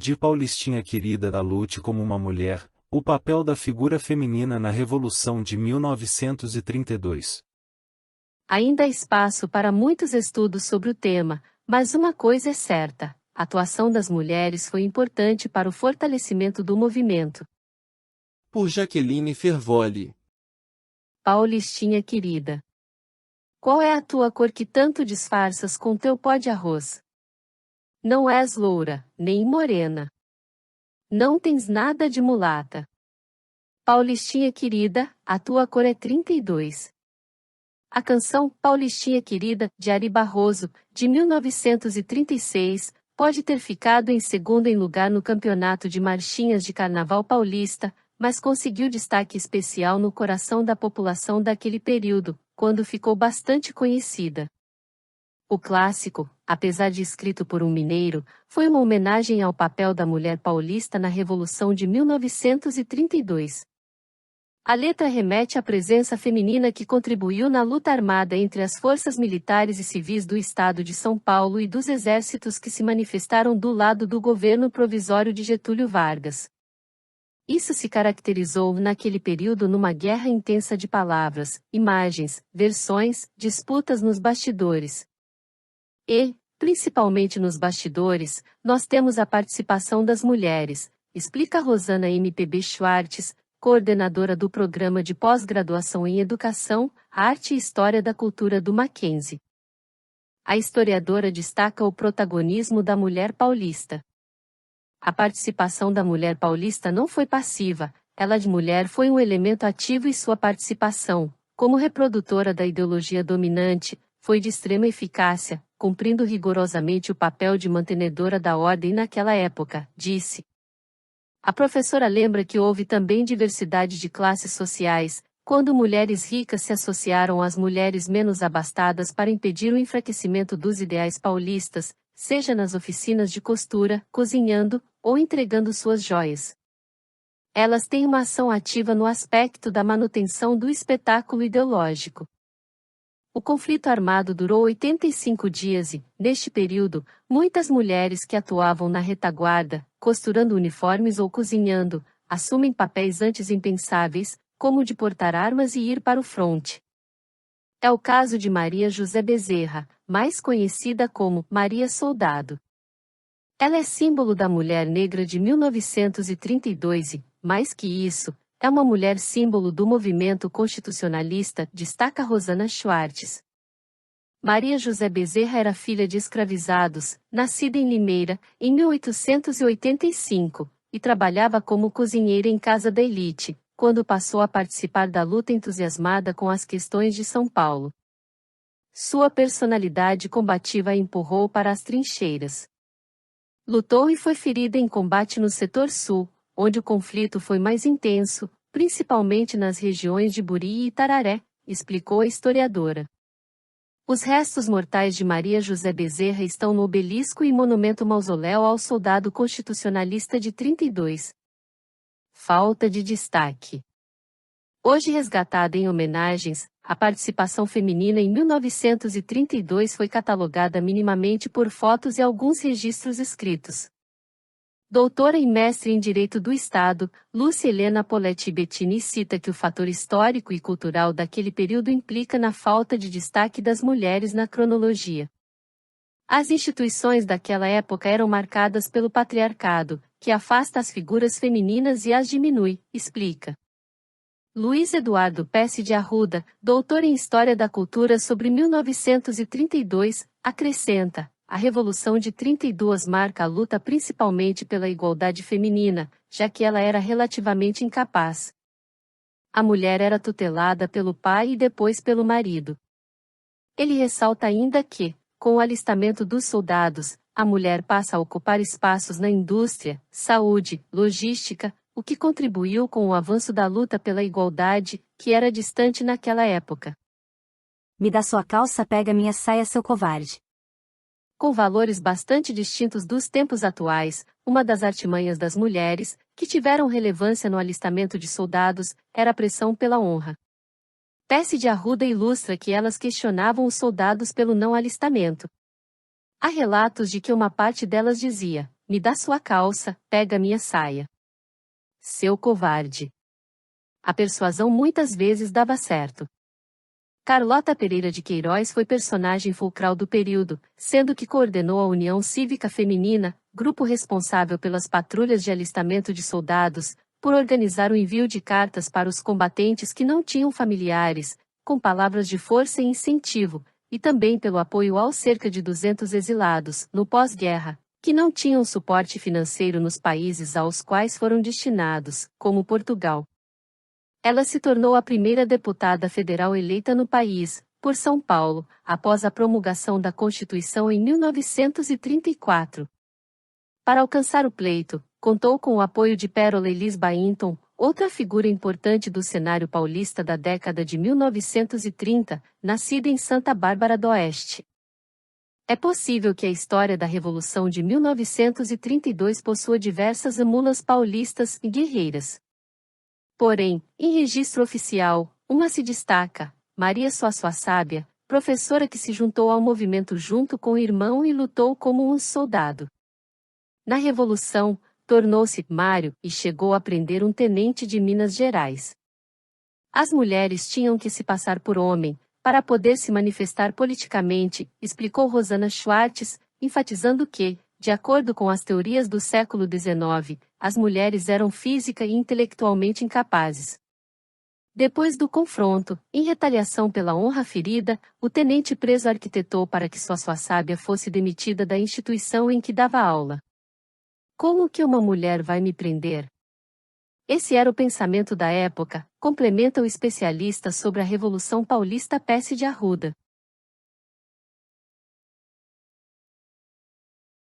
de Paulistinha Querida da Lute como uma mulher, o papel da figura feminina na Revolução de 1932. Ainda há espaço para muitos estudos sobre o tema, mas uma coisa é certa: a atuação das mulheres foi importante para o fortalecimento do movimento. Por Jaqueline Fervoli. Paulistinha Querida. Qual é a tua cor que tanto disfarças com teu pó de arroz? Não és loura, nem morena. Não tens nada de mulata. Paulistinha Querida, a tua cor é 32. A canção Paulistinha Querida, de Ari Barroso, de 1936, pode ter ficado em segundo lugar no Campeonato de Marchinhas de Carnaval Paulista, mas conseguiu destaque especial no coração da população daquele período, quando ficou bastante conhecida. O clássico, apesar de escrito por um mineiro, foi uma homenagem ao papel da mulher paulista na Revolução de 1932. A letra remete à presença feminina que contribuiu na luta armada entre as forças militares e civis do estado de São Paulo e dos exércitos que se manifestaram do lado do governo provisório de Getúlio Vargas. Isso se caracterizou naquele período numa guerra intensa de palavras, imagens, versões, disputas nos bastidores. E, principalmente nos bastidores, nós temos a participação das mulheres, explica Rosana MPB Schwartz, coordenadora do Programa de Pós-Graduação em Educação, Arte e História da Cultura do Mackenzie. A historiadora destaca o protagonismo da mulher paulista. A participação da mulher paulista não foi passiva, ela de mulher foi um elemento ativo e sua participação, como reprodutora da ideologia dominante, foi de extrema eficácia, cumprindo rigorosamente o papel de mantenedora da ordem naquela época, disse. A professora lembra que houve também diversidade de classes sociais, quando mulheres ricas se associaram às mulheres menos abastadas para impedir o enfraquecimento dos ideais paulistas, seja nas oficinas de costura, cozinhando, ou entregando suas joias. Elas têm uma ação ativa no aspecto da manutenção do espetáculo ideológico. O conflito armado durou 85 dias e, neste período, muitas mulheres que atuavam na retaguarda, costurando uniformes ou cozinhando, assumem papéis antes impensáveis, como o de portar armas e ir para o fronte. É o caso de Maria José Bezerra, mais conhecida como Maria Soldado. Ela é símbolo da mulher negra de 1932 e, mais que isso, é uma mulher símbolo do movimento constitucionalista, destaca Rosana Schwartz. Maria José Bezerra era filha de escravizados, nascida em Limeira, em 1885, e trabalhava como cozinheira em casa da elite, quando passou a participar da luta entusiasmada com as questões de São Paulo. Sua personalidade combativa a empurrou para as trincheiras. Lutou e foi ferida em combate no setor sul, onde o conflito foi mais intenso, principalmente nas regiões de Buri e Itararé, explicou a historiadora. Os restos mortais de Maria José Bezerra estão no obelisco e monumento mausoléu ao soldado constitucionalista de 32. Falta de destaque. Hoje resgatada em homenagens, a participação feminina em 1932 foi catalogada minimamente por fotos e alguns registros escritos. Doutora e mestre em Direito do Estado, Lúcia Helena Poletti Bettini cita que o fator histórico e cultural daquele período implica na falta de destaque das mulheres na cronologia. As instituições daquela época eram marcadas pelo patriarcado, que afasta as figuras femininas e as diminui, explica. Luiz Eduardo Pesce de Arruda, doutor em História da Cultura sobre 1932, acrescenta: a Revolução de 32 marca a luta principalmente pela igualdade feminina, já que ela era relativamente incapaz. A mulher era tutelada pelo pai e depois pelo marido. Ele ressalta ainda que, com o alistamento dos soldados, a mulher passa a ocupar espaços na indústria, saúde, logística, o que contribuiu com o avanço da luta pela igualdade, que era distante naquela época. Me dá sua calça, pega minha saia, seu covarde. Com valores bastante distintos dos tempos atuais, uma das artimanhas das mulheres, que tiveram relevância no alistamento de soldados, era a pressão pela honra. Pesce de Arruda ilustra que elas questionavam os soldados pelo não alistamento. Há relatos de que uma parte delas dizia: me dá sua calça, pega minha saia. Seu covarde. A persuasão muitas vezes dava certo. Carlota Pereira de Queiroz foi personagem fulcral do período, sendo que coordenou a União Cívica Feminina, grupo responsável pelas patrulhas de alistamento de soldados, por organizar o envio de cartas para os combatentes que não tinham familiares, com palavras de força e incentivo, e também pelo apoio aos cerca de 200 exilados, no pós-guerra, que não tinham suporte financeiro nos países aos quais foram destinados, como Portugal. Ela se tornou a primeira deputada federal eleita no país, por São Paulo, após a promulgação da Constituição em 1934. Para alcançar o pleito, contou com o apoio de Pérola Elis Bainton, outra figura importante do cenário paulista da década de 1930, nascida em Santa Bárbara do Oeste. É possível que a história da Revolução de 1932 possua diversas emulas paulistas e guerreiras. Porém, em registro oficial, uma se destaca: Maria Suassuna Sábia, professora que se juntou ao movimento junto com o irmão e lutou como um soldado. Na Revolução, tornou-se Mário e chegou a prender um tenente de Minas Gerais. As mulheres tinham que se passar por homem, para poder se manifestar politicamente, explicou Rosana Schwartz, enfatizando que, de acordo com as teorias do século XIX, as mulheres eram física e intelectualmente incapazes. Depois do confronto, em retaliação pela honra ferida, o tenente preso arquitetou para que Suassuna Sábia fosse demitida da instituição em que dava aula. Como que uma mulher vai me prender? Esse era o pensamento da época, complementa o especialista sobre a Revolução Paulista Pesce de Arruda.